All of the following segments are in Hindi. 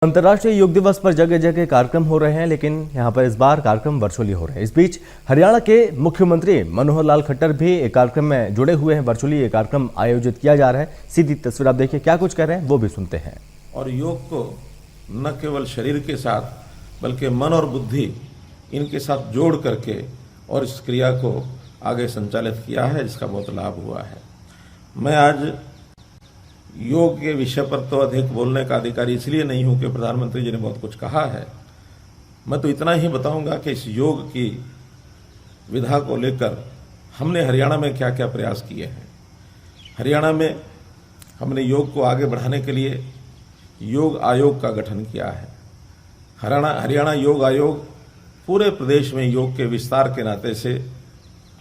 अंतर्राष्ट्रीय योग दिवस पर जगह जगह कार्यक्रम हो रहे हैं, लेकिन यहां पर इस बार कार्यक्रम वर्चुअली हो रहे हैं। इस बीच हरियाणा के मुख्यमंत्री मनोहर लाल खट्टर भी एक कार्यक्रम में जुड़े हुए हैं। वर्चुअली ये कार्यक्रम आयोजित किया जा रहा है। सीधी तस्वीर आप देखिए, क्या कुछ कह रहे हैं वो भी सुनते हैं। और योग को न केवल शरीर के साथ बल्कि मन और बुद्धि इनके साथ जोड़ करके और इस क्रिया को आगे संचालित किया है, जिसका बहुत लाभ हुआ है। मैं आज योग के विषय पर तो अधिक बोलने का अधिकारी इसलिए नहीं हूं कि प्रधानमंत्री जी ने बहुत कुछ कहा है। मैं तो इतना ही बताऊंगा कि इस योग की विधा को लेकर हमने हरियाणा में क्या क्या प्रयास किए हैं। हरियाणा में हमने योग को आगे बढ़ाने के लिए योग आयोग का गठन किया है। हरियाणा योग आयोग पूरे प्रदेश में योग के विस्तार के नाते से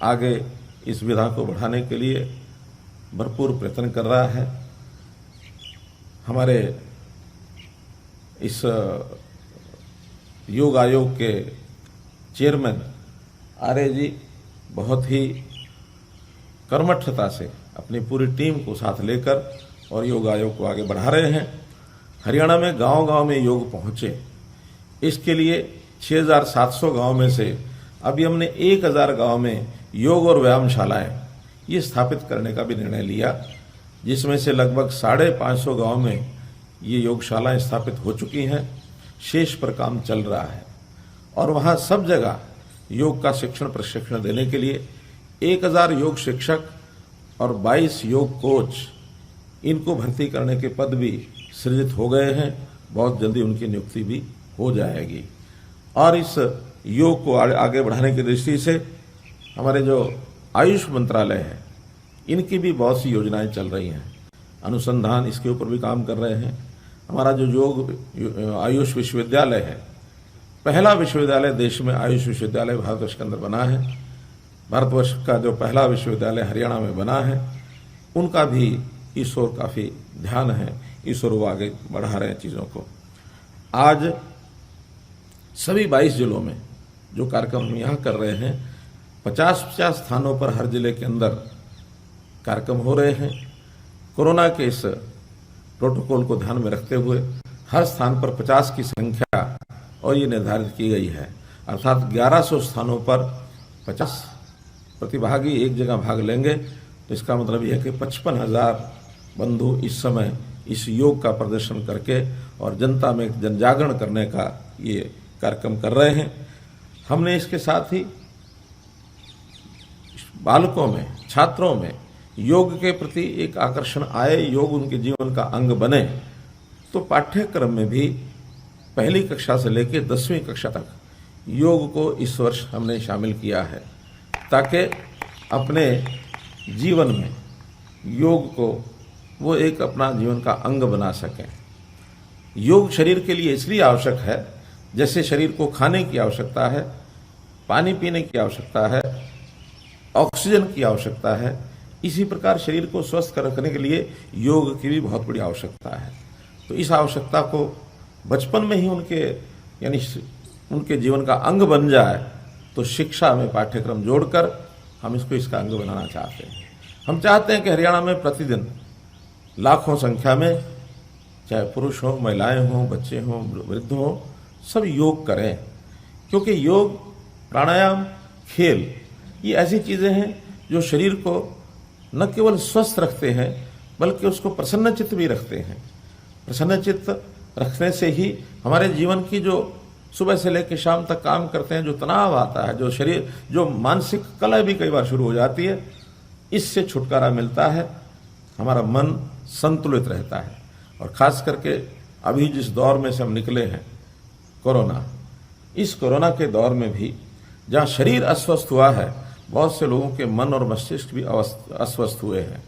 आगे इस विधा को बढ़ाने के लिए भरपूर प्रयत्न कर रहा है। हमारे इस योग आयोग के चेयरमैन आर्य जी बहुत ही कर्मठता से अपनी पूरी टीम को साथ लेकर और योग आयोग को आगे बढ़ा रहे हैं। हरियाणा में गांव-गांव में योग पहुंचे, इसके लिए 6,700 गांव में से अभी हमने 1,000 गांव में योग और व्यायामशालाएं ये स्थापित करने का भी निर्णय लिया, जिसमें से लगभग 550 गांव में ये योगशालाएं स्थापित हो चुकी हैं। शेष पर काम चल रहा है और वहां सब जगह योग का शिक्षण प्रशिक्षण देने के लिए 1,000 योग शिक्षक और 22 योग कोच इनको भर्ती करने के पद भी सृजित हो गए हैं। बहुत जल्दी उनकी नियुक्ति भी हो जाएगी। और इस योग को आगे बढ़ाने की दृष्टि से हमारे जो आयुष मंत्रालय है, इनकी भी बहुत सी योजनाएं चल रही हैं। अनुसंधान इसके ऊपर भी काम कर रहे हैं। हमारा जो योग आयुष विश्वविद्यालय है, पहला विश्वविद्यालय देश में आयुष विश्वविद्यालय भारतवर्ष के अंदर बना है। भारतवर्ष का जो पहला विश्वविद्यालय हरियाणा में बना है, उनका भी इस ओर काफी ध्यान है। इस ओर वो आगे बढ़ा रहे हैं चीजों को। आज सभी 22 जिलों में जो कार्यक्रम हम यहाँ कर रहे हैं, 50-50 स्थानों पर हर जिले के अंदर कार्यक्रम हो रहे हैं। कोरोना के इस प्रोटोकॉल को ध्यान में रखते हुए हर स्थान पर 50 की संख्या और ये निर्धारित की गई है, अर्थात 1100 स्थानों पर 50 प्रतिभागी एक जगह भाग लेंगे। तो इसका मतलब यह है कि 55,000 बंधु इस समय इस योग का प्रदर्शन करके और जनता में जनजागरण करने का ये कार्यक्रम कर रहे हैं। हमने इसके साथ ही बालकों में, छात्रों में योग के प्रति एक आकर्षण आए, योग उनके जीवन का अंग बने, तो पाठ्यक्रम में भी पहली कक्षा से लेकर 10वीं कक्षा तक योग को इस वर्ष हमने शामिल किया है, ताकि अपने जीवन में योग को वो एक अपना जीवन का अंग बना सकें। योग शरीर के लिए इसलिए आवश्यक है, जैसे शरीर को खाने की आवश्यकता है, पानी पीने की आवश्यकता है, ऑक्सीजन की आवश्यकता है, इसी प्रकार शरीर को स्वस्थ रखने के लिए योग की भी बहुत बड़ी आवश्यकता है। तो इस आवश्यकता को बचपन में ही उनके जीवन का अंग बन जाए, तो शिक्षा में पाठ्यक्रम जोड़कर हम इसका अंग बनाना चाहते हैं। हम चाहते हैं कि हरियाणा में प्रतिदिन लाखों संख्या में, चाहे पुरुष हो, महिलाएं हों, बच्चे हों, वृद्ध हों, सब योग करें। क्योंकि योग, प्राणायाम, खेल ये ऐसी चीजें हैं जो शरीर को न केवल स्वस्थ रखते हैं बल्कि उसको प्रसन्नचित्त भी रखते हैं। प्रसन्नचित्त रखने से ही हमारे जीवन की जो सुबह से लेकर शाम तक काम करते हैं, जो तनाव आता है, जो शरीर, जो मानसिक कलह भी कई बार शुरू हो जाती है, इससे छुटकारा मिलता है। हमारा मन संतुलित रहता है। और खास करके अभी जिस दौर में से हम निकले हैं, कोरोना, इस कोरोना के दौर में भी जहाँ शरीर अस्वस्थ हुआ है, बहुत से लोगों के मन और मस्तिष्क भी अस्वस्थ हुए हैं।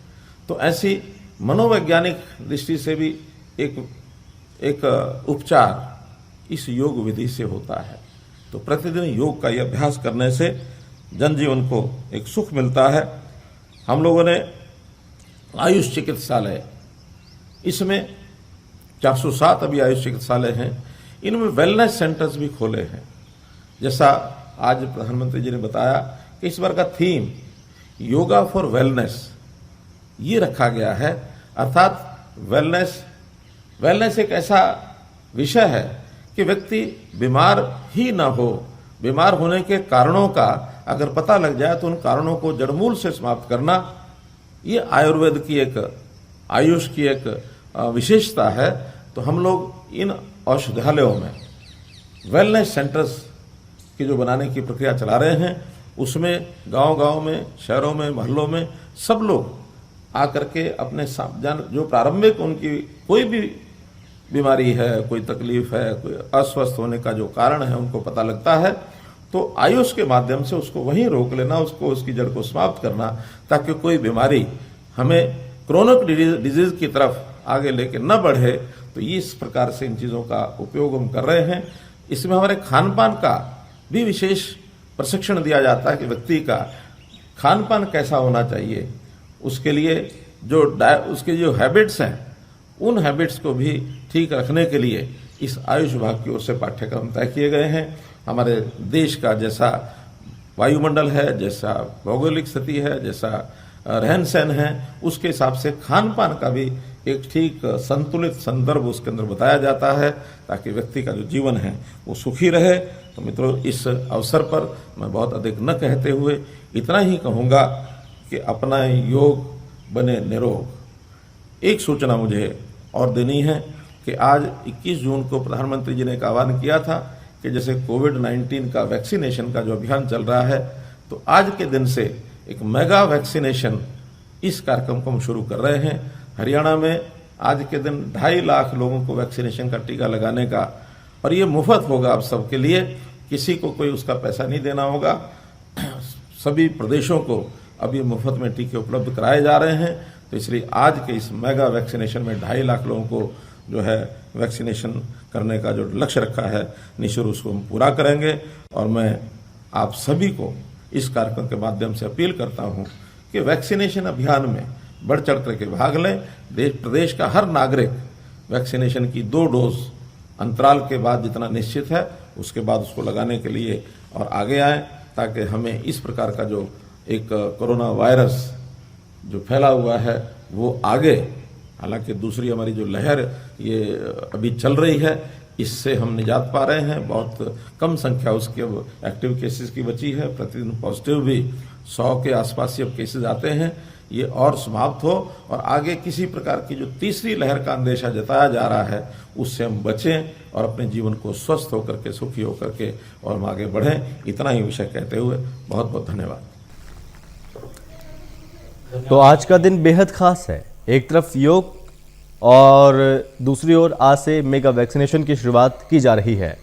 तो ऐसी मनोवैज्ञानिक दृष्टि से भी एक उपचार इस योग विधि से होता है। तो प्रतिदिन योग का यह अभ्यास करने से जनजीवन को एक सुख मिलता है। हम लोगों ने आयुष चिकित्सालय, इसमें 407 अभी आयुष चिकित्सालय हैं, इनमें वेलनेस सेंटर्स भी खोले हैं। जैसा आज प्रधानमंत्री जी ने बताया कि इस बार का थीम योगा फॉर वेलनेस ये रखा गया है। अर्थात वेलनेस एक ऐसा विषय है कि व्यक्ति बीमार ही ना हो, बीमार होने के कारणों का अगर पता लग जाए तो उन कारणों को जड़मूल से समाप्त करना, ये आयुर्वेद की एक, आयुष की एक विशेषता है। तो हम लोग इन औषधालयों में वेलनेस सेंटर्स की जो बनाने की प्रक्रिया चला रहे हैं, उसमें गांव-गांव में, शहरों में, मोहल्लों में सब लोग आकर के अपने जो प्रारंभिक उनकी कोई भी बीमारी है, कोई तकलीफ है, कोई अस्वस्थ होने का जो कारण है उनको पता लगता है, तो आयुष के माध्यम से उसको वहीं रोक लेना, उसको उसकी जड़ को समाप्त करना, ताकि कोई बीमारी हमें क्रोनिक डिजीज की तरफ आगे लेके न बढ़े। तो इस प्रकार से इन चीज़ों का उपयोग हम कर रहे हैं। इसमें हमारे खान पान का भी विशेष प्रशिक्षण दिया जाता है कि व्यक्ति का खान पान कैसा होना चाहिए, उसके लिए उसके जो हैबिट्स हैं, उन हैबिट्स को भी ठीक रखने के लिए इस आयुष विभाग की ओर से पाठ्यक्रम तय किए गए हैं। हमारे देश का जैसा वायुमंडल है, जैसा भौगोलिक स्थिति है, जैसा रहन सहन है, उसके हिसाब से खान पान का भी एक ठीक संतुलित संदर्भ उसके अंदर बताया जाता है, ताकि व्यक्ति का जो जीवन है वो सुखी रहे। तो मित्रों, इस अवसर पर मैं बहुत अधिक न कहते हुए इतना ही कहूँगा कि अपना योग बने निरोग। एक सूचना मुझे और देनी है कि आज 21 जून को प्रधानमंत्री जी ने एक आह्वान किया था कि जैसे कोविड-19 का वैक्सीनेशन का जो अभियान चल रहा है, तो आज के दिन से एक मेगा वैक्सीनेशन, इस कार्यक्रम को हम शुरू कर रहे हैं। हरियाणा में आज के दिन 2.5 लाख लोगों को वैक्सीनेशन का टीका लगाने का, और ये मुफ्त होगा आप सबके लिए, किसी को कोई उसका पैसा नहीं देना होगा। सभी प्रदेशों को अब ये मुफ्त में टीके उपलब्ध कराए जा रहे हैं। तो इसलिए आज के इस मेगा वैक्सीनेशन में 2.5 लाख लोगों को जो है वैक्सीनेशन करने का जो लक्ष्य रखा है, निश्चित उसको हम पूरा करेंगे। और मैं आप सभी को इस कार्यक्रम के माध्यम से अपील करता हूं कि वैक्सीनेशन अभियान में बढ़ चढ़ करके भाग लें। प्रदेश का हर नागरिक वैक्सीनेशन की 2 डोज अंतराल के बाद जितना निश्चित है, उसके बाद उसको लगाने के लिए और आगे आए, ताकि हमें इस प्रकार का जो एक कोरोना वायरस जो फैला हुआ है वो आगे, हालांकि दूसरी हमारी जो लहर ये अभी चल रही है, इससे हम निजात पा रहे हैं। बहुत कम संख्या उसकी अब एक्टिव केसेस की बची है, प्रतिदिन पॉजिटिव भी 100 के आसपास ही अब केसेस आते हैं। ये और समाप्त हो और आगे किसी प्रकार की जो तीसरी लहर का अंदेशा जताया जा रहा है, उससे हम बचें और अपने जीवन को स्वस्थ होकर के, सुखी होकर के और हम आगे बढ़ें। इतना ही विषय कहते हुए बहुत बहुत धन्यवाद। तो आज का दिन बेहद खास है। एक तरफ योग और दूसरी ओर आज से मेगा वैक्सीनेशन की शुरुआत की जा रही है।